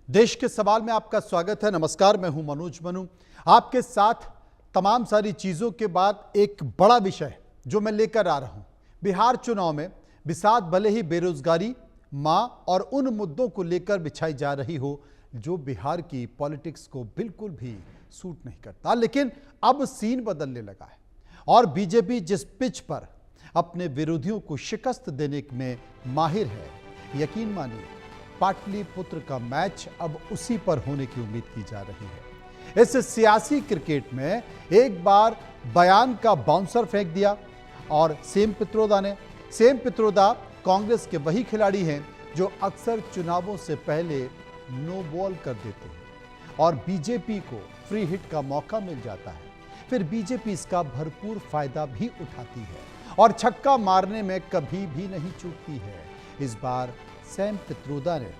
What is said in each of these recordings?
देश के सवाल में आपका स्वागत है। नमस्कार, मैं हूं मनोज मनु। आपके साथ तमाम सारी चीजों के बाद एक बड़ा विषय जो मैं लेकर आ रहा हूं। बिहार चुनाव में बिसात भले ही बेरोजगारी, मां और उन मुद्दों को लेकर बिछाई जा रही हो जो बिहार की पॉलिटिक्स को बिल्कुल भी सूट नहीं करता, लेकिन अब सीन बदलने लगा है और बीजेपी जिस पिच पर अपने विरोधियों को शिकस्त देने में माहिर है, यकीन मानिए पाटलिपुत्र का मैच अब उसी पर होने की उम्मीद की जा रही है। इस सियासी क्रिकेट में एक बार बयान का बाउंसर फेंक दिया और सेम पित्रोदा कांग्रेस के वही खिलाड़ी हैं जो अक्सर चुनावों से पहले नो बॉल कर देते हैं और बीजेपी को फ्री हिट का मौका मिल जाता है। फिर बीजेपी इसका भरपूर फायदा भी उठाती है और छक्का मारने में कभी भी नहीं चूकती है। इस बार सेम पित्रोदा ने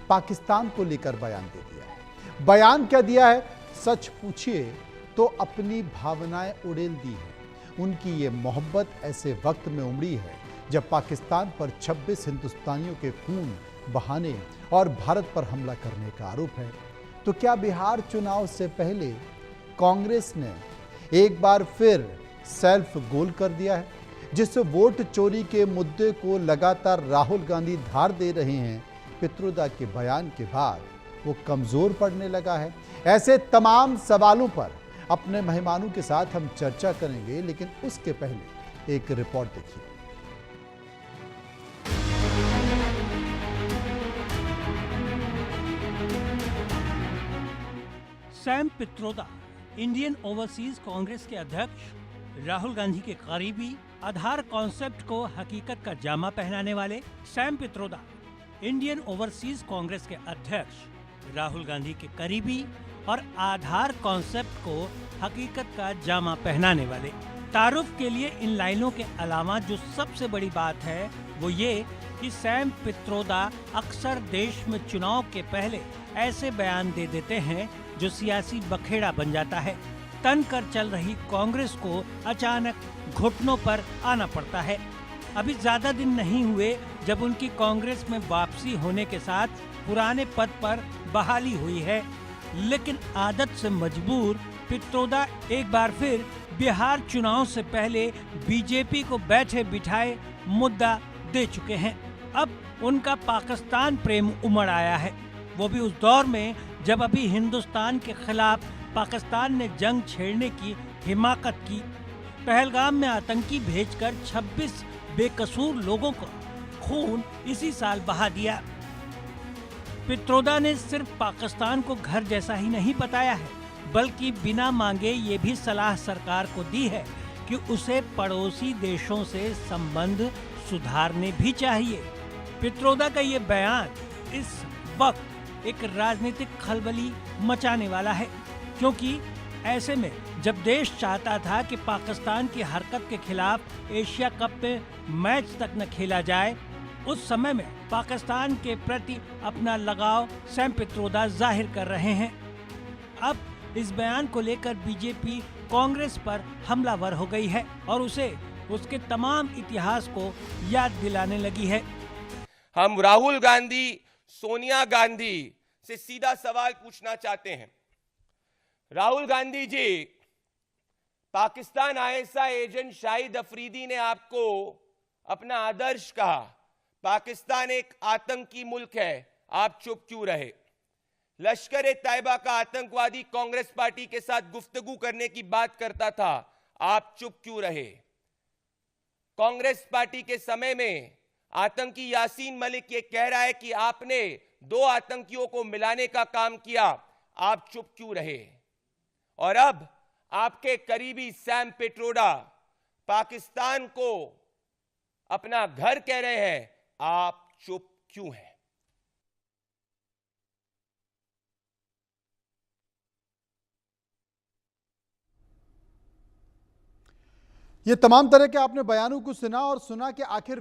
पाकिस्तान को लेकर बयान दे दिया है। बयान क्या दिया है, सच पूछिए तो अपनी भावनाएं उड़ेल दी है। उनकी ये मोहब्बत ऐसे वक्त में उमड़ी है जब पाकिस्तान पर 26 हिंदुस्तानियों के खून बहाने और भारत पर हमला करने का आरोप है। तो क्या बिहार चुनाव से पहले कांग्रेस ने एक बार फिर सेल्फ गोल कर दिया है? जिस वोट चोरी के मुद्दे को लगातार राहुल गांधी धार दे रहे हैं, पित्रोदा के बयान के बाद वो कमजोर पड़ने लगा है। ऐसे तमाम सवालों पर अपने मेहमानों के साथ हम चर्चा करेंगे, लेकिन उसके पहले एक रिपोर्ट देखिए। Sam Pitroda Indian overseas Congress के अध्यक्ष, राहुल गांधी के करीबी, आधार कॉन्सेप्ट को हकीकत का जामा पहनाने वाले Sam Pitroda Indian overseas Congress के अध्यक्ष, राहुल गांधी के करीबी और आधार कॉन्सेप्ट को हकीकत का जामा पहनाने वाले। तारुफ के लिए इन लाइनों के अलावा जो सबसे बड़ी बात है वो ये कि सैम पित्रोदा अक्सर देश में चुनाव के पहले ऐसे बयान दे देते हैं जो सियासी बखेड़ा बन जाता है। तन कर चल रही कांग्रेस को अचानक घुटनों पर आना पड़ता है। अभी ज्यादा दिन नहीं हुए जब उनकी कांग्रेस में वापसी होने के साथ पुराने पद पर बहाली हुई है, लेकिन आदत से मजबूर पित्रोदा एक बार फिर बिहार चुनाव से पहले बीजेपी को बैठे बिठाए मुद्दा दे चुके हैं। अब उनका पाकिस्तान प्रेम उमड़ आया है, वो भी उस दौर में जब अभी हिंदुस्तान के खिलाफ पाकिस्तान ने जंग छेड़ने की हिमाकत की। पहलगाम में आतंकी भेजकर 26 बेकसूर लोगों का खून इसी साल बहा दिया। पित्रोदा ने सिर्फ पाकिस्तान को घर जैसा ही नहीं बताया है, बल्कि बिना मांगे ये भी सलाह सरकार को दी है कि उसे पड़ोसी देशों से संबंध सुधारने भी चाहिए। पित्रोदा का ये बयान इस वक्त एक राजनीतिक खलबली मचाने वाला है, क्योंकि ऐसे में जब देश चाहता था कि पाकिस्तान की हरकत के खिलाफ एशिया कप में मैच तक न खेला जाए, उस समय में पाकिस्तान के प्रति अपना लगाव सैम पित्रोदा जाहिर कर रहे हैं। अब इस बयान को लेकर बीजेपी कांग्रेस पर हमलावर हो गई है और उसे उसके तमाम इतिहास को याद दिलाने लगी है। हम राहुल गांधी, सोनिया गांधी से सीधा सवाल पूछना चाहते हैं। राहुल गांधी जी, पाकिस्तान आईएसआई एजेंट शाहिद अफरीदी ने आपको अपना आदर्श कहा। पाकिस्तान एक आतंकी मुल्क है, आप चुप क्यों रहे? लश्कर-ए-तैयबा का आतंकवादी कांग्रेस पार्टी के साथ गुफ्तगू करने की बात करता था, आप चुप क्यों रहे? कांग्रेस पार्टी के समय में आतंकी यासीन मलिक ये कह रहा है कि आपने 2 आतंकियों को मिलाने का काम किया, आप चुप क्यों रहे? और अब आपके करीबी सैम पित्रोदा पाकिस्तान को अपना घर कह रहे हैं, आप चुप क्यों हैं? ये तमाम तरह के आपने बयानों को सुना और सुना कि आखिर